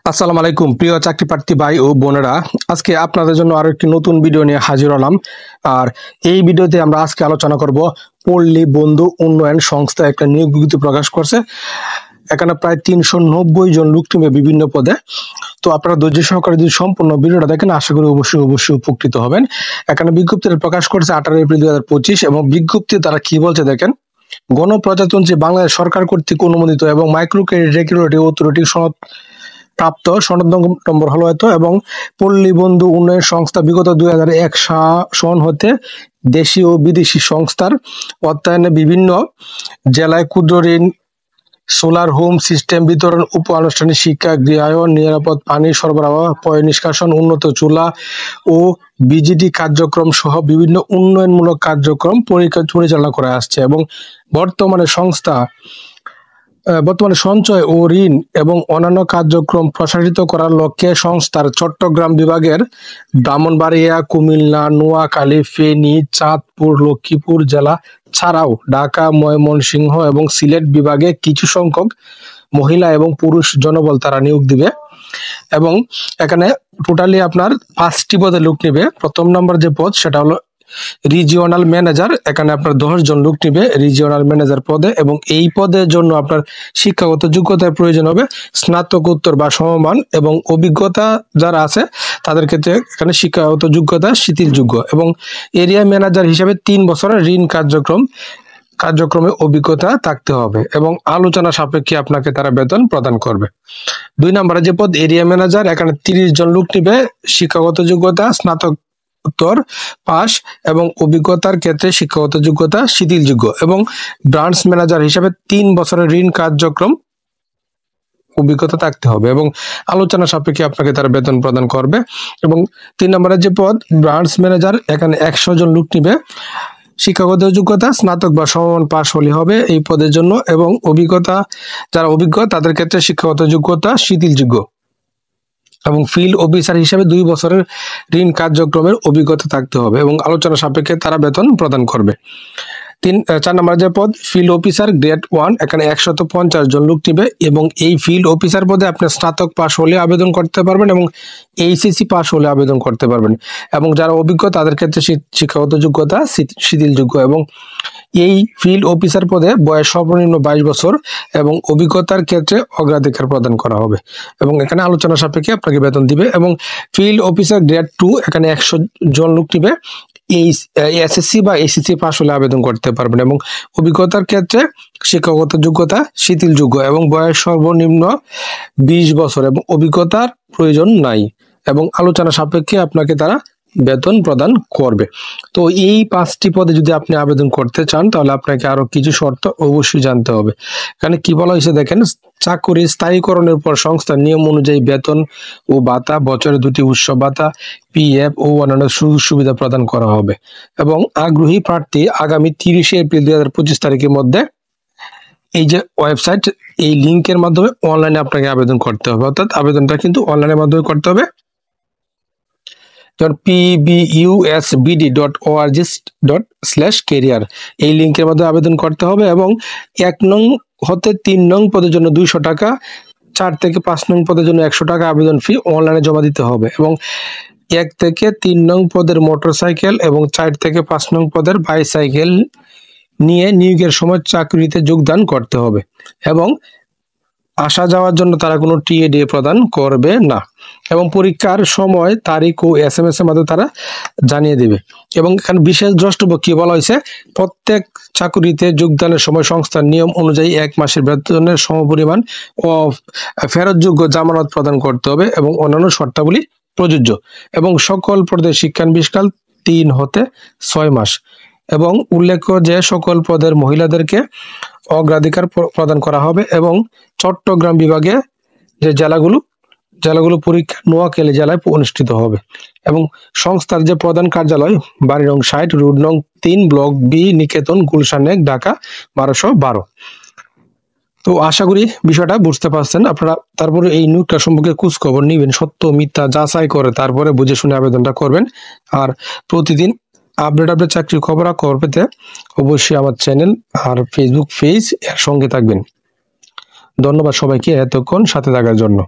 আসসালামু আলাইকুম প্রিয় চাকরি প্রার্থী ভাই ও বোনেরা, আজকে আপনাদের জন্য আরো একটি নতুন ভিডিও নিয়ে হাজির হলাম। আর এই ভিডিওতে আমরা আজকে আলোচনা করব পল্লী বন্ধু উন্নয়ন সংস্থা একটা নিয়োগ বিজ্ঞপ্তি প্রকাশ করছে। এখানে প্রায় 390 জন লোক নিবে বিভিন্ন পদে। তো আপনারা ধৈর্য সহকারে যদি সম্পূর্ণ ভিডিওটা দেখেন, আশা করি অবশ্যই উপকৃত হবেন। এখানে বিজ্ঞপ্তিটা প্রকাশ করেছে 18 এপ্রিল 2025 এবং বিজ্ঞপ্তি তারা কি বলছে দেখেন। গণপ্রজাতন্ত্রী বাংলাদেশ সরকার কর্তৃক অনুমোদিত এবং মাইক্রো ক্রেডিট রেগুলেটরি অথরিটি সনদ প্রাপ্ত সনদ নম্বর হলো এবং পল্লী বন্ধু উন্নয়ন সংস্থা বিগত 2001 সন হতে দেশি ও বিদেশি সংস্থার অর্থায়নে বিভিন্ন জেলায় ক্ষুদ্র ঋণ, সোলার হোম সিস্টেম বিতরণ, উপ আনুষ্ঠানিক শিক্ষা, গৃহায়ন, নিরাপদ পানি সরবরাহ, পয় নিষ্কাশন, উন্নত চুলা ও বিজিডি কার্যক্রম সহ বিভিন্ন উন্নয়নমূলক কার্যক্রম পরিচালনা করে আসছে এবং বর্তমানে সঞ্চয় ও ঋণ এবং অন্যান্য কার্যক্রম প্রসারিত করার লক্ষ্যে সংস্থার চট্টগ্রাম বিভাগের ব্রাহ্মণবাড়িয়া, কুমিল্লা, নোয়াখালী, ফেনী, চাঁদপুর, লক্ষ্মীপুর জেলা ছাড়াও ঢাকা, ময়মনসিংহ এবং সিলেট বিভাগে কিছু সংখ্যক মহিলা এবং পুরুষ জনবল তারা নিয়োগ দিবে। এবং এখানে টোটালি আপনার 5টি পদে লোক নেবে। প্রথম নম্বর যে পদ সেটা হলো রিজিওনাল ম্যানেজার। এখানে আপনার 10 জন লোক নিবে রিজিওনাল ম্যানেজার পদে এবং এই পদের জন্য আপনার শিক্ষাগত যোগ্যতার প্রয়োজন হবে স্নাতকোত্তর বা সমমান এবং অভিজ্ঞতা যারা আছে তাদের ক্ষেত্রে এখানে শিক্ষাগত যোগ্যতা শিথিলযোগ্য এবং এরিয়া ম্যানেজার হিসেবে 3 বছরের ঋণ কার্যক্রমে অভিজ্ঞতা থাকতে হবে এবং আলোচনা সাপেক্ষে আপনাকে তারা বেতন প্রদান করবে। 2 নম্বরে যে পদ এরিয়া ম্যানেজার, এখানে 30 জন লোক নিবে, শিক্ষাগত যোগ্যতা স্নাতকোত্তর পাস এবং অভিজ্ঞতার ক্ষেত্রে শিক্ষাগত যোগ্যতা শিথিলযোগ্য এবং ব্রাঞ্চ ম্যানেজার হিসেবে 3 বছরের ঋণ কার্যক্রম অভিজ্ঞতা থাকতে হবে এবং আলোচনা সাপেক্ষে আপনাকে তারা বেতন প্রদান করবে। এবং 3 নম্বরের যে পদ ব্রাঞ্চ ম্যানেজার, এখানে 100 জন লোক নিবে, শিক্ষাগত যোগ্যতা স্নাতক বা সমমান পাস হলে হবে এই পদের জন্য এবং যারা অভিজ্ঞ তাদের ক্ষেত্রে শিক্ষাগত যোগ্যতা শিথিলযোগ্য এবং ফিল্ড অফিসার হিসেবে 2 বছরের ঋণ কার্যক্রমের অভিজ্ঞতা থাকতে হবে এবং আলোচনা সাপেক্ষে তারা বেতন প্রদান করবে। 4 নম্বর যে পদ ফিল্ড অফিসার গ্রেড 1, এখানে 150 জন লোক নিবে এবং এই ফিল্ড অফিসার পদে আপনি স্নাতক পাস হলে আবেদন করতে পারবেন এবং এইচএসসি পাস হলে আবেদন করতে পারবেন এবং যারা অভিজ্ঞ তাদের ক্ষেত্রে শিক্ষাগত যোগ্যতা শিথিলযোগ্য এবং এই ফিল্ড অফিসার পদে বয়স সর্বনিম্ন 22 বছর এবং অভিজ্ঞতার ক্ষেত্রে অগ্রাধিকার প্রদান করা হবে এবং এখানে আলোচনা সাপেক্ষে আপনাকে বেতন দিবে। এবং ফিল্ড অফিসার গ্রেড 2, এখানে 100 জন লোক নিবে, এই এসএসসি বা এসএসসি পাস হলে আবেদন করতে পারবেন এবং অভিজ্ঞতার ক্ষেত্রে শিক্ষাগত যোগ্যতা শিথিলযোগ্য এবং বয়স সর্বনিম্ন 20 বছর এবং অভিজ্ঞতার প্রয়োজন নাই এবং আলোচনা সাপেক্ষে আপনাকে তারা বেতন প্রদান করবে। তো এই 5টি পদে যদি আপনি আবেদন করতে চান তাহলে আপনাকে আরো কিছু শর্ত অবশ্যই জানতে হবে। এখানে কি বলা হয়েছে দেখেন, চাকরি স্থায়ীকরণের পর সংস্থার নিয়ম অনুযায়ী বেতন ও ভাতা, বছরে 2টি উৎসব ভাতা, পিএফ ও অন্যান্য সুযোগ সুবিধা প্রদান করা হবে এবং আগ্রহী প্রার্থী আগামী 30 এপ্রিল 2025 তারিখের মধ্যে এই যে ওয়েবসাইট, এই লিংকের মাধ্যমে অনলাইনে আপনাকে আবেদন করতে হবে, অর্থাৎ আবেদনটা কিন্তু অনলাইনের মাধ্যমে করতে হবে। pbusbd.org.career এই লিংকের মাধ্যমে আবেদন করতে হবে এবং 1 নং হতে 3 নং পদের জন্য 200 টাকা, 4 থেকে 5 নং পদের জন্য 100 টাকা আবেদন ফি অনলাইনে জমা দিতে হবে এবং 1 থেকে 3 নং পদের মোটরসাইকেল এবং 4 থেকে 5 নং পদের বাইসাইকেল নিয়ে নিয়োগের সময় চাকরিতে যোগদান করতে হবে এবং আসা যাওয়ার জন্য তারা কোনো টিএডি প্রদান করবে না এবং পরীক্ষার সময় তারিখ ও এসএমএস এর মাধ্যমে তারা জানিয়ে দেবে। এবং এখানে বিশেষ দ্রষ্টব্য কি বলা হয়েছে, প্রত্যেক চাকরিতে যোগদানের সময় সংস্থার নিয়ম অনুযায়ী 1 মাসের বেতনের সমপরিমাণ ও ফেরতযোগ্য জামানত প্রদান করতে হবে এবং অন্যান্য শর্তাবলী প্রযোজ্য এবং সকল পদের শিক্ষানবিশকাল 3 হতে 6 মাস এবং উল্লেখ্য যে সকল পদের মহিলাদেরকে অগ্রাধিকার প্রদান করা হবে এবং চট্টগ্রাম বিভাগে যে জেলাগুলো পরীক্ষা নোয়াখালী জেলায় অনুষ্ঠিত হবে এবং সংস্থার যে প্রধান কার্যালয় বাড়ি নং 60, রোড নং 3, ব্লক বি, নিকেতন, গুলশান 1, ঢাকা 1212। তো আশা করি বিষয়টা বুঝতে পারছেন আপনারা। তারপরে এই নিয়োগটা সম্পর্কে খোঁজ খবর নিবেন, সত্য মিথ্যা যাচাই করে তারপরে বুঝে শুনে আবেদনটা করবেন। আর প্রতিদিন আপডেট চাকরির খবর পেতে অবশ্যই আমার চ্যানেল আর ফেসবুক পেজ এর সঙ্গে থাকবেন। ধন্যবাদ সবাইকে এতক্ষণ সাথে থাকার জন্য।